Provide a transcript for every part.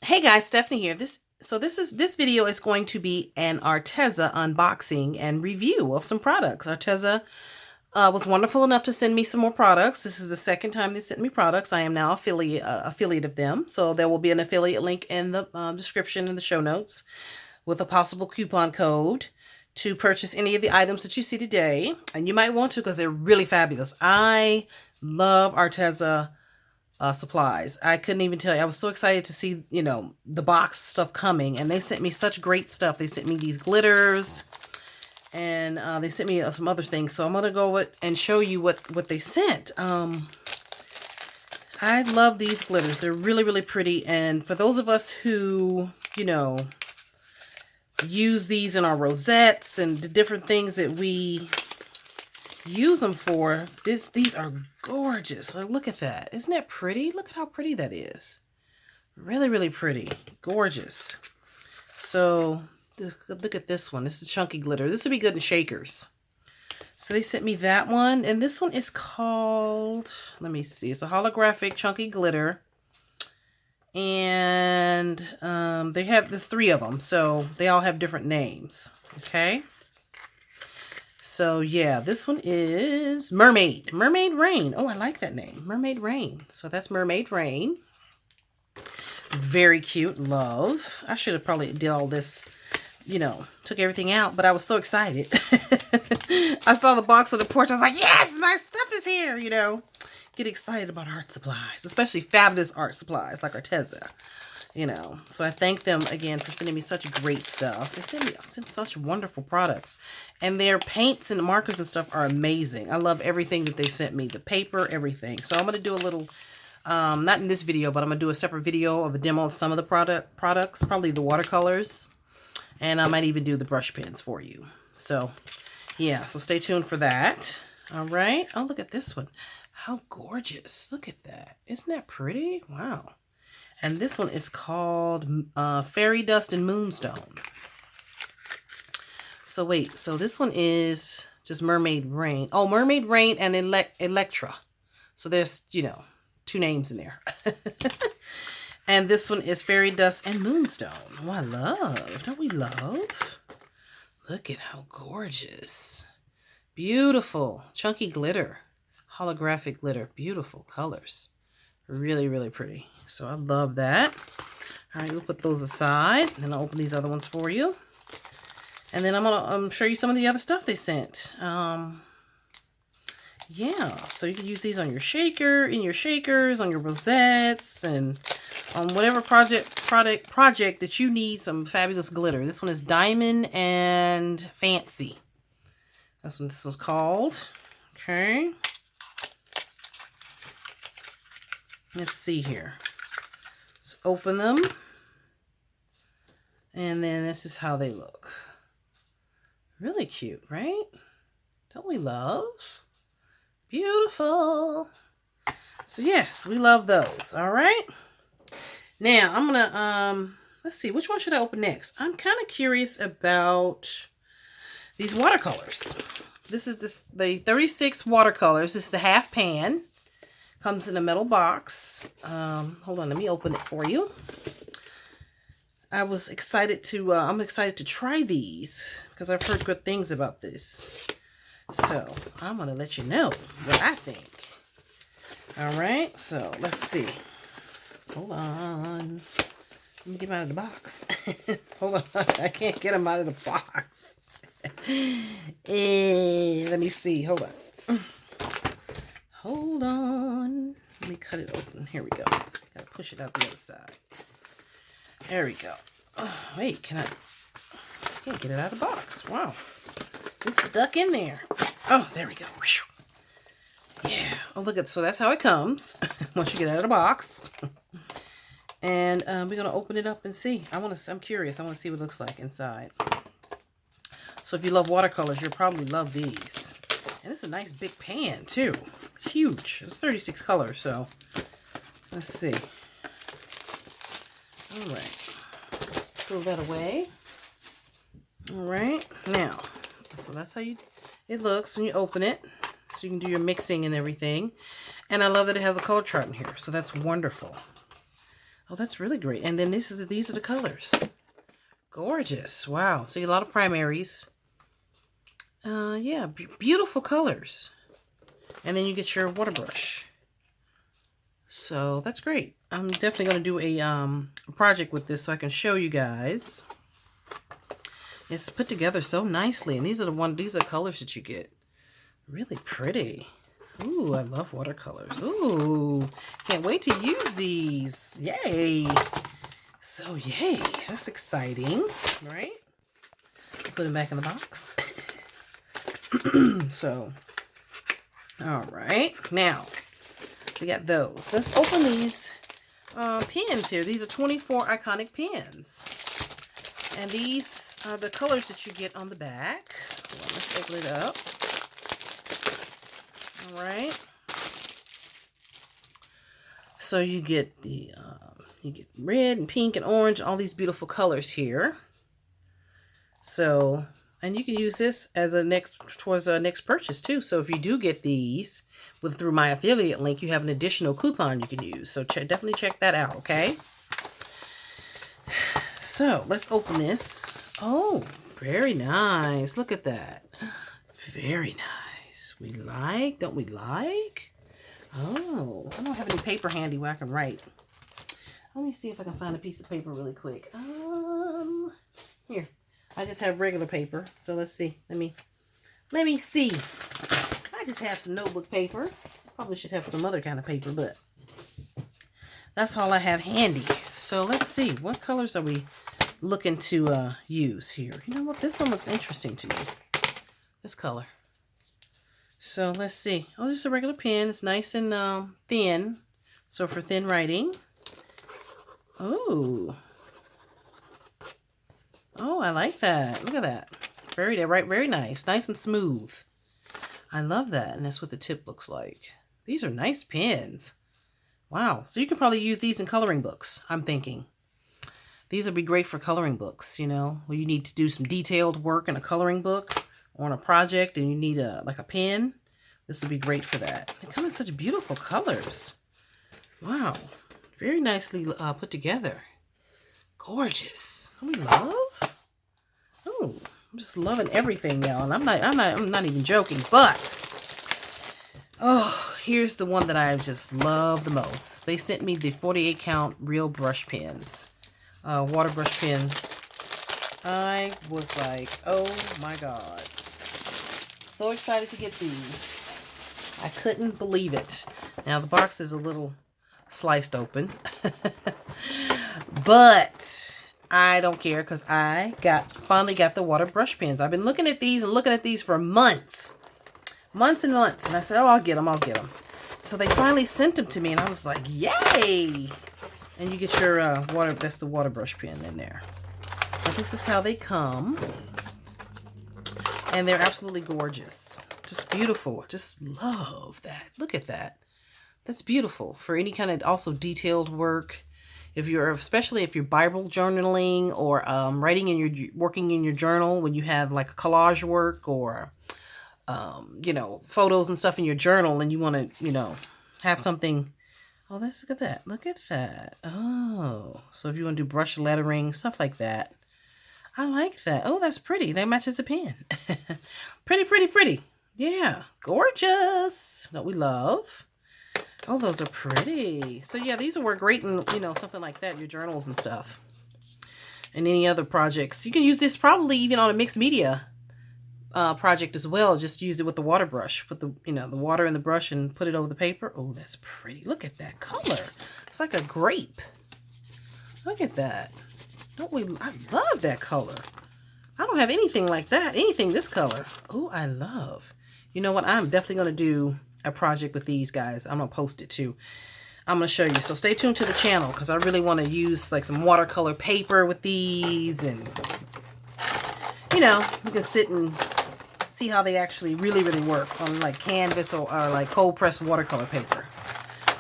Hey guys, Stephanie here. This video is going to be an Arteza unboxing and review of some products. Arteza was wonderful enough to send me some more products. This is the second time they sent me products. I am now affiliate of them, so there will be an affiliate link in the description in the show notes with a possible coupon code to purchase any of the items that you see today. And you might want to because they're really fabulous. I love Arteza supplies. I couldn't even tell you. I was so excited to see, the box stuff coming, and they sent me such great stuff. They sent me these glitters, and they sent me some other things. So I'm gonna go and show you what they sent. I love these glitters. They're really, really pretty. And for those of us who, use these in our rosettes and the different things that we use them for, these are gorgeous. Look at that. Isn't that pretty? Look at how pretty that is. Really, really pretty. Gorgeous. So look at this one. This is chunky glitter. This would be good in shakers. So they sent me that one, and this one is called, let me see, it's a holographic chunky glitter, and there's 3 of them, so they all have different names. Okay. So yeah, this one is Mermaid Rain. Oh, I like that name, Mermaid Rain. So that's Mermaid Rain. Very cute. Love. I should have probably did all this, took everything out, but I was so excited. I saw the box on the porch. I was like, yes, my stuff is here, Get excited about art supplies, especially fabulous art supplies like Arteza. So I thank them again for sending me such great stuff. They send such wonderful products, and their paints and markers and stuff are amazing. I love everything that they sent me, the paper, everything. So I'm going to do a little, not in this video, but I'm going to do a separate video of a demo of some of the products, probably the watercolors, and I might even do the brush pens for you. So yeah, so stay tuned for that. All right. Oh, look at this one. How gorgeous. Look at that. Isn't that pretty? Wow. And this one is called Fairy Dust and Moonstone. So wait, so this one is just Mermaid Rain. Oh, Mermaid Rain and Electra. So there's, 2 names in there. And this one is Fairy Dust and Moonstone. Oh, I love. Don't we love? Look at how gorgeous. Beautiful. Chunky glitter. Holographic glitter. Beautiful colors. Really, really pretty. So I love that. All right, we'll put those aside, and I'll open these other ones for you. And then I'm gonna show you some of the other stuff they sent. Yeah, so you can use these on your shaker, in your shakers, on your rosettes, and on whatever project that you need some fabulous glitter. This one is Diamond and Fancy. That's what this was called. Okay. Let's see here. Let's open them. And then this is how they look. Really cute, right? Don't we love? Beautiful. So yes, we love those. All right. Now I'm gonna let's see, which one should I open next? I'm kind of curious about these watercolors. This is the 36 watercolors. This is the half pan. Comes in a metal box. Hold on, let me open it for you. I'm excited to try these because I've heard good things about this. So I'm gonna let you know what I think. All right, so let's see. Hold on. Let me get them out of the box. Hold on, I can't get them out of the box. Let me see, hold on. Hold on. Let me cut it open. Here we go. Gotta push it out the other side. There we go. Oh, wait, I can't get it out of the box. Wow. It's stuck in there. Oh, there we go. Yeah. Oh, look at, so that's how it comes once you get it out of the box. And we're gonna open it up and see. I'm curious. I want to see what it looks like inside. So if you love watercolors, you'll probably love these. And it's a nice big pan too. Huge. It's 36 colors, so let's see. All right. Let's throw that away. All right. Now, so that's how it looks when you open it. So you can do your mixing and everything. And I love that it has a color chart in here. So that's wonderful. Oh, that's really great. And then these are the colors. Gorgeous. Wow. So you get a lot of primaries. Yeah, beautiful colors. And then you get your water brush. So that's great. I'm definitely going to do a project with this so I can show you guys. It's put together so nicely. And these are colors that you get. Really pretty. Ooh, I love watercolors. Ooh, can't wait to use these. Yay. So, yay. That's exciting, right? Put them back in the box. So, all right. Now, we got those. Let's open these pens here. These are 24 iconic pens. And these are the colors that you get on the back. Well, let's open it up. All right. So you get red and pink and orange, all these beautiful colors here. So, and you can use this as towards a next purchase too. So if you do get these through my affiliate link, you have an additional coupon you can use. So definitely check that out, okay? So let's open this. Oh, very nice. Look at that. Very nice. Don't we like? Oh, I don't have any paper handy where I can write. Let me see if I can find a piece of paper really quick. Here. I just have regular paper. So let's see. Let me see. I just have some notebook paper. Probably should have some other kind of paper, but that's all I have handy. So let's see. What colors are we looking to use here? You know what? This one looks interesting to me. This color. So let's see. Oh, this is a regular pen. It's nice and thin. So for thin writing. Oh. Oh, I like that. Look at that. Very nice. Nice and smooth. I love that. And that's what the tip looks like. These are nice pens. Wow. So you can probably use these in coloring books, I'm thinking. These would be great for coloring books, you know, where you need to do some detailed work in a coloring book or on a project and you need like a pen. This would be great for that. They come in such beautiful colors. Wow. Very nicely put together. Gorgeous. Oh, we love. Oh, I'm just loving everything, y'all. And I'm not even joking, but oh, here's the one that I just love the most. They sent me the 48 count real brush pens, water brush pen. I was like, oh my God. So excited to get these. I couldn't believe it. Now the box is a little sliced open, but I don't care because I finally got the water brush pens. I've been looking at these for months and months, and I said, oh, I'll get them. So they finally sent them to me, and I was like, yay! And you get your that's the water brush pen in there. But this is how they come, and they're absolutely gorgeous, just beautiful. Just love that. Look at that. That's beautiful for any kind of also detailed work. Especially if you're Bible journaling or working in your journal when you have like a collage work or, you know, photos and stuff in your journal and you want to, you know, have something. Oh, look at that. Look at that. Oh, so if you want to do brush lettering, stuff like that. I like that. Oh, that's pretty. That matches the pen. Pretty, pretty, pretty. Yeah. Gorgeous. That we love. Oh, those are pretty. So yeah, these will work great in, you know, something like that, your journals and stuff. And any other projects. You can use this probably even on a mixed media project as well. Just use it with the water brush. Put the, you know, the water in the brush and put it over the paper. Oh, that's pretty. Look at that color. It's like a grape. Look at that. I love that color. I don't have anything like that. Anything this color. Oh, I love. You know what? I'm definitely going to do a project with these guys. I'm going to post it too. I'm going to show you. So stay tuned to the channel because I really want to use like some watercolor paper with these. And, you know, you can sit and see how they actually really, really work on like canvas or like cold pressed watercolor paper.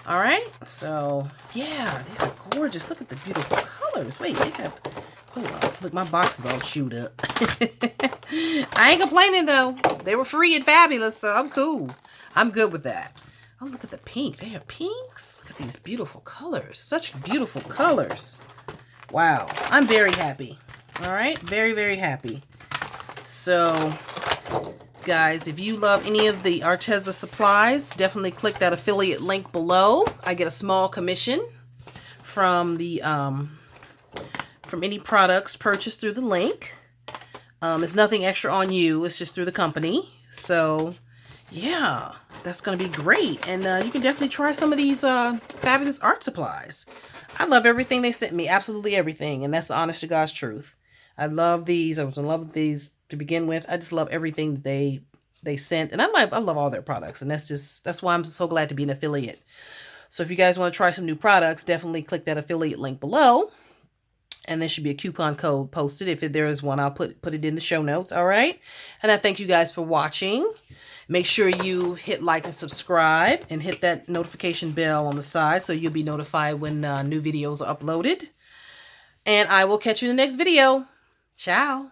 All right. So, yeah, these are gorgeous. Look at the beautiful colors. Wait, they have... Hold on. Look, my box is all chewed up. I ain't complaining, though. They were free and fabulous, so I'm cool. I'm good with that. Oh, look at the pink. They have pinks. Look at these beautiful colors. Such beautiful colors. Wow. I'm very happy. All right. Very, very happy. So, guys, if you love any of the Arteza supplies, definitely click that affiliate link below. I get a small commission from the from any products purchased through the link. It's nothing extra on you. It's just through the company. So, yeah, that's going to be great. And you can definitely try some of these fabulous art supplies. I love everything they sent me. Absolutely everything. And that's the honest to God's truth. I love these. I was in love with these to begin with. I just love everything that they sent. And I love all their products. And that's why I'm so glad to be an affiliate. So if you guys want to try some new products, definitely click that affiliate link below. And there should be a coupon code posted. If there is one, I'll put it in the show notes. All right. And I thank you guys for watching. Make sure you hit like and subscribe and hit that notification bell on the side so you'll be notified when new videos are uploaded. And I will catch you in the next video. Ciao.